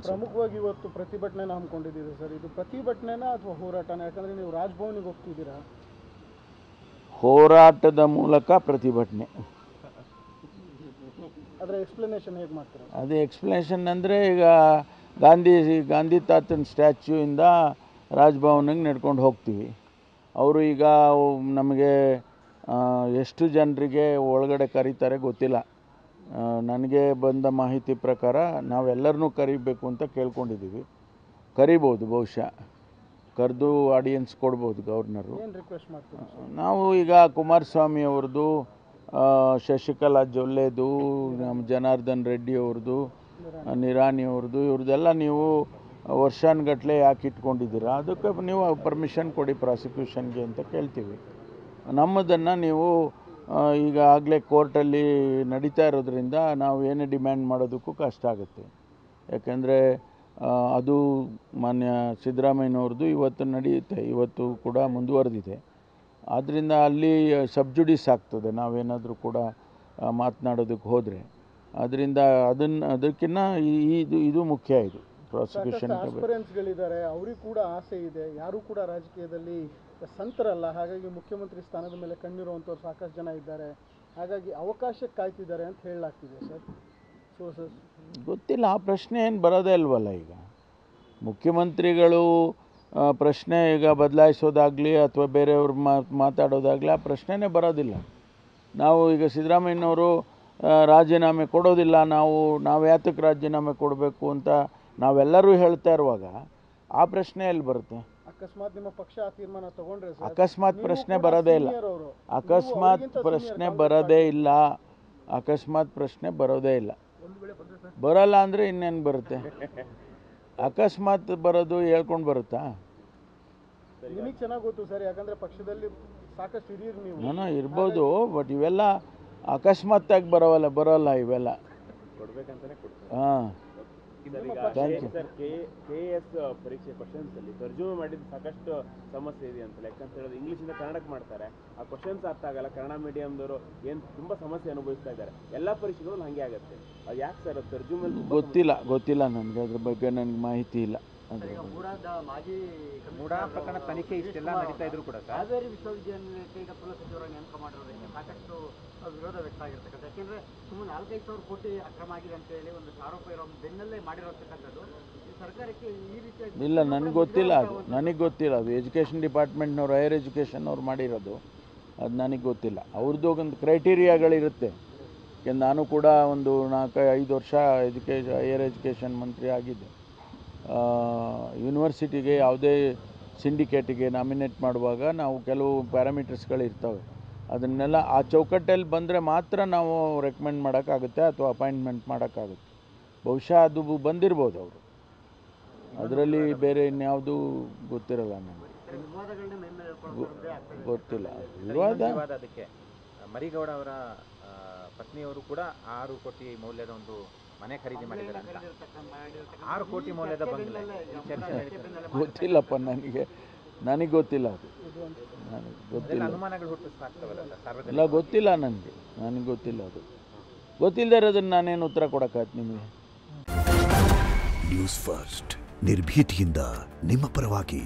ಪ್ರಮುಖವಾಗಿ ಇವತ್ತು ಪ್ರತಿಭಟನೆನ ಹಮ್ಮಿಕೊಂಡಿದ್ದೀರಿ ಸರ್, ಇದು ಪ್ರತಿಭಟನೆನಾ ಅಥವಾ ಹೋರಾಟನ? ಯಾಕಂದರೆ ನೀವು ರಾಜಭವನಿಗೆ ಹೋಗ್ತಿದ್ದೀರಾ. ಹೋರಾಟದ ಮೂಲಕ ಪ್ರತಿಭಟನೆ. ಅದರ ಎಕ್ಸ್ಪ್ಲನೇಷನ್ ಹೇಗೆ ಮಾಡ್ತಾರೆ? ಅದೇ ಎಕ್ಸ್ಪ್ಲನೇಷನ್ ಅಂದರೆ ಈಗ ಗಾಂಧಿ ತಾತನ ಸ್ಟ್ಯಾಚ್ಯೂಯಿಂದ ರಾಜಭವನಿಗೆ ನಡ್ಕೊಂಡು ಹೋಗ್ತೀವಿ. ಅವರು ಈಗ ನಮಗೆ ಎಷ್ಟು ಜನರಿಗೆ ಒಳಗಡೆ ಕರೀತಾರೆ ಗೊತ್ತಿಲ್ಲ. ನನಗೆ ಬಂದ ಮಾಹಿತಿ ಪ್ರಕಾರ ನಾವೆಲ್ಲರನ್ನೂ ಕರಿಬೇಕು ಅಂತ ಕೇಳ್ಕೊಂಡಿದ್ದೀವಿ. ಕರಿಬೋದು, ಬಹುಶಃ ಕರೆದು ಆಡಿಯನ್ಸ್ ಕೊಡ್ಬೋದು ಗವರ್ನರು. ಏನು ರಿಕ್ವೆಸ್ಟ್ ಮಾಡ್ತೀವಿ? ನಾವು ಈಗ ಕುಮಾರಸ್ವಾಮಿ ಅವ್ರದ್ದು, ಶಶಿಕಲಾ ಜೊಲ್ಲೆದು, ನಮ್ಮ ಜನಾರ್ದನ್ ರೆಡ್ಡಿ ಅವ್ರದ್ದು, ನಿರಾಣಿ ಅವ್ರದ್ದು, ಇವ್ರದ್ದೆಲ್ಲ ನೀವು ವರ್ಷಾನುಗಟ್ಟಲೆ ಯಾಕೆ ಇಟ್ಕೊಂಡಿದ್ದೀರಾ? ಅದಕ್ಕೆ ನೀವು ಪರ್ಮಿಷನ್ ಕೊಡಿ ಪ್ರಾಸಿಕ್ಯೂಷನ್ಗೆ ಅಂತ ಕೇಳ್ತೀವಿ. ನಮ್ಮದನ್ನು ನೀವು ಈಗಾಗಲೇ ಕೋರ್ಟಲ್ಲಿ ನಡೀತಾ ಇರೋದ್ರಿಂದ ನಾವು ಏನೇ ಡಿಮ್ಯಾಂಡ್ ಮಾಡೋದಕ್ಕೂ ಕಷ್ಟ ಆಗುತ್ತೆ. ಯಾಕೆಂದರೆ ಅದು ಮಾನ್ಯ ಸಿದ್ದರಾಮಯ್ಯನವ್ರದ್ದು ಇವತ್ತು ನಡೆಯುತ್ತೆ, ಇವತ್ತು ಕೂಡ ಮುಂದುವರೆದಿದೆ. ಆದ್ದರಿಂದ ಅಲ್ಲಿ ಸಬ್ಜುಡಿಸ್ ಆಗ್ತದೆ ನಾವೇನಾದರೂ ಕೂಡ ಮಾತನಾಡೋದಕ್ಕೆ ಹೋದರೆ. ಅದರಿಂದ ಅದಕ್ಕಿಂತ ಇದು ಮುಖ್ಯ. ಇದು ಪ್ರಾಸಿಕ್ಯೂಷನ್ ಆಸ್ಪಿರೆಂಟ್ಸ್ಗಳಿದ್ದಾರೆ, ಅವ್ರಿಗೆ ಕೂಡ ಆಸೆ ಇದೆ. ಯಾರೂ ಕೂಡ ರಾಜಕೀಯದಲ್ಲಿ ಸಂತರಲ್ಲ, ಹಾಗಾಗಿ ಮುಖ್ಯಮಂತ್ರಿ ಸ್ಥಾನದ ಮೇಲೆ ಕಣ್ಣಿರುವಂಥವ್ರು ಸಾಕಷ್ಟು ಜನ ಇದ್ದಾರೆ. ಹಾಗಾಗಿ ಅವಕಾಶಕ್ಕೆ ಕಾಯ್ತಿದ್ದಾರೆ ಅಂತ ಹೇಳಲಾಗ್ತಿದೆ ಸರ್. ಸರ್ ಗೊತ್ತಿಲ್ಲ, ಆ ಪ್ರಶ್ನೆ ಏನು ಬರೋದೇ ಇಲ್ವಲ್ಲ. ಈಗ ಮುಖ್ಯಮಂತ್ರಿಗಳು ಪ್ರಶ್ನೆ ಈಗ ಬದಲಾಯಿಸೋದಾಗಲಿ ಅಥವಾ ಬೇರೆಯವ್ರು ಮಾತಾಡೋದಾಗಲಿ ಆ ಪ್ರಶ್ನೆನೇ ಬರೋದಿಲ್ಲ. ನಾವು ಈಗ ಸಿದ್ದರಾಮಯ್ಯನವರು ರಾಜೀನಾಮೆ ಕೊಡೋದಿಲ್ಲ, ನಾವು ಯಾತಕ್ಕೆ ರಾಜೀನಾಮೆ ಕೊಡಬೇಕು ಅಂತ ನಾವೆಲ್ಲರೂ ಹೇಳ್ತಾ ಇರುವಾಗ ಆ ಪ್ರಶ್ನೆ ಎಲ್ಲಿ ಬರುತ್ತೆ? ಅಕಸ್ಮಾತ್ ನಿಮ್ಮ ಪಕ್ಷ ಆ ತೀರ್ಮಾನ ತಗೊಂಡ್ರೆ ಅಕಸ್ಮಾತ್ ಪ್ರಶ್ನೆ ಬರೋದೇ ಇಲ್ಲ. ಅಕಸ್ಮಾತ್ ಪ್ರಶ್ನೆ ಬರೋದೇ ಇಲ್ಲ. ಅಕಸ್ಮಾತ್ ಪ್ರಶ್ನೆ ಬರೋದೇ ಇಲ್ಲ. ಬರೋಲ್ಲ ಅಂದರೆ ಇನ್ನೇನು ಬರುತ್ತೆ? ಅಕಸ್ಮಾತ್ ಬರೋದು ಹೇಳ್ಕೊಂಡು ಬರುತ್ತಾ? ನಿಮಗೆ ಚೆನ್ನಾಗಿ ಗೊತ್ತು ಸರ್, ಯಾಕಂದರೆ ಪಕ್ಷದಲ್ಲಿ ಸಾಕಷ್ಟು ಹಿರಿಯರು ನೀವು. ನಾನು ಇರ್ಬೋದು, ಬಟ್ ಇವೆಲ್ಲ ಅಕಸ್ಮಾತ್ತಾಗಿ ಬರೋಲ್ಲ ಇವೆಲ್ಲ. ಹಾಂ, KS ಪರೀಕ್ಷೆ ಕ್ವಶನ್ಸ್ ಅಲ್ಲಿ ತರ್ಜುಮೆ ಮಾಡಿದ ಸಾಕಷ್ಟು ಸಮಸ್ಯೆ ಇದೆ ಅಂತ. ಯಾಕಂತ ಹೇಳಿದ್ರೆ ಇಂಗ್ಲೀಷಿಂದ ಕನ್ನಡಕ್ಕೆ ಮಾಡ್ತಾರೆ, ಆ ಕ್ವಶನ್ಸ್ ಅರ್ಥ ಆಗಲ್ಲ. ಕನ್ನಡ ಮೀಡಿಯಂದವರು ಏನು ತುಂಬ ಸಮಸ್ಯೆ ಅನುಭವಿಸ್ತಾ ಇದ್ದಾರೆ. ಎಲ್ಲ ಪರೀಕ್ಷೆಗಳು ಹಾಗೆ ಆಗುತ್ತೆ. ಅದು ಯಾಕೆ ಸರ್ ತರ್ಜುಮೆ? ಗೊತ್ತಿಲ್ಲ ನನಗೆ, ಅದ್ರ ಬಗ್ಗೆ ನನಗೆ ಮಾಹಿತಿ ಇಲ್ಲ. ಮೂಡಾ ಪ್ರಕರಣ ತನಿಖೆ ಇಷ್ಟೆಲ್ಲ ನಡೀತಾ ಇದ್ರು ಕೂಡ ಹಾವೇರಿ ವಿಶ್ವವಿದ್ಯಾನಿಲಯಕ್ಕೆ ಈಗ ಕುಲಸಚಿವರಾಗಿ ನೇಮಕ ಮಾಡಿರೋದಕ್ಕೆ ಸಾಕಷ್ಟು ವಿರೋಧ ವ್ಯಕ್ತ ಆಗಿರ್ತಕ್ಕಂಥ. ಯಾಕೆಂದರೆ ಸುಮ್ಮನೆ 4,500 ಕೋಟಿ ಅಕ್ರಮ ಆಗಿದೆ ಅಂತ ಹೇಳಿ ಒಂದು ಆರೋಪ ಇರೋ ಬೆನ್ನಲ್ಲೇ ಮಾಡಿರತಕ್ಕಂಥದ್ದು ಸರ್ಕಾರಕ್ಕೆ ಈ ರೀತಿಯಾಗಿ. ಇಲ್ಲ, ನನಗೆ ಗೊತ್ತಿಲ್ಲ ಅದು ಎಜುಕೇಷನ್ ಡಿಪಾರ್ಟ್ಮೆಂಟ್ನವ್ರು, ಹೈಯರ್ ಎಜುಕೇಷನ್ ಅವ್ರು ಮಾಡಿರೋದು. ಅದು ನನಗೆ ಗೊತ್ತಿಲ್ಲ. ಅವ್ರದ್ದು ಒಂದು ಕ್ರೈಟೀರಿಯಾಗಳಿರುತ್ತೆ. ಯಾಕೆಂದ್ರೆ ನಾನು ಕೂಡ ಒಂದು 4-5 ವರ್ಷ ಹೈಯರ್ ಎಜುಕೇಷನ್ ಮಂತ್ರಿ ಆಗಿದ್ದೆ. ಯೂನಿವರ್ಸಿಟಿಗೆ ಯಾವುದೇ ಸಿಂಡಿಕೇಟಿಗೆ ನಾಮಿನೇಟ್ ಮಾಡುವಾಗ ನಾವು ಕೆಲವು ಪ್ಯಾರಾಮೀಟರ್ಸ್ಗಳಿರ್ತವೆ. ಅದನ್ನೆಲ್ಲ ಆ ಚೌಕಟ್ಟಲ್ಲಿ ಬಂದರೆ ಮಾತ್ರ ನಾವು ರೆಕಮೆಂಡ್ ಮಾಡೋಕ್ಕಾಗುತ್ತೆ ಅಥವಾ ಅಪಾಯಿಂಟ್ಮೆಂಟ್ ಮಾಡೋಕ್ಕಾಗುತ್ತೆ. ಬಹುಶಃ ಅದು ಬಂದಿರ್ಬೋದು ಅವರು, ಅದರಲ್ಲಿ ಬೇರೆ ಇನ್ಯಾವುದೂ ಗೊತ್ತಿರಲ್ಲ ನನಗೆ, ಗೊತ್ತಿಲ್ಲ. ಅದಕ್ಕೆ ಮರಿಗೌಡ ಅವರ ಪತ್ನಿಯವರು ಕೂಡ 6 ಕೋಟಿ ಮೌಲ್ಯದ ಒಂದು ಮನೆ ಖರೀದಿ ಮಾಡಿದ್ದಾರೆ ಅಂತ. 6 ಕೋಟಿ ಮೌಲ್ಯದ ಬಂಗಲೆ ಗೊತ್ತಿಲ್ಲಪ್ಪ ನನಗೆ ಗೊತ್ತಿಲ್ಲ. ಅದು ನನಗೆ ಗೊತ್ತಿಲ್ಲ. ಅನುಮಾನಗಳು ಹುಟ್ಟಿಸ್ತಾಗ್ತವಲ್ಲ, ಇಲ್ಲ, ಗೊತ್ತಿಲ್ಲ ನನಗೆ ಗೊತ್ತಿಲ್ಲ. ಅದು ಗೊತ್ತಿಲ್ಲದೆ ಇರೋದನ್ನು ನಾನೇನು ಉತ್ತರ ಕೊಡೋಕ್ಕಾಯ್ತು ನಿಮಗೆ? ನ್ಯೂಸ್ ಫಸ್ಟ್, ನಿರ್ಭೀತಿಯಿಂದ ನಿಮ್ಮ ಪರವಾಗಿ.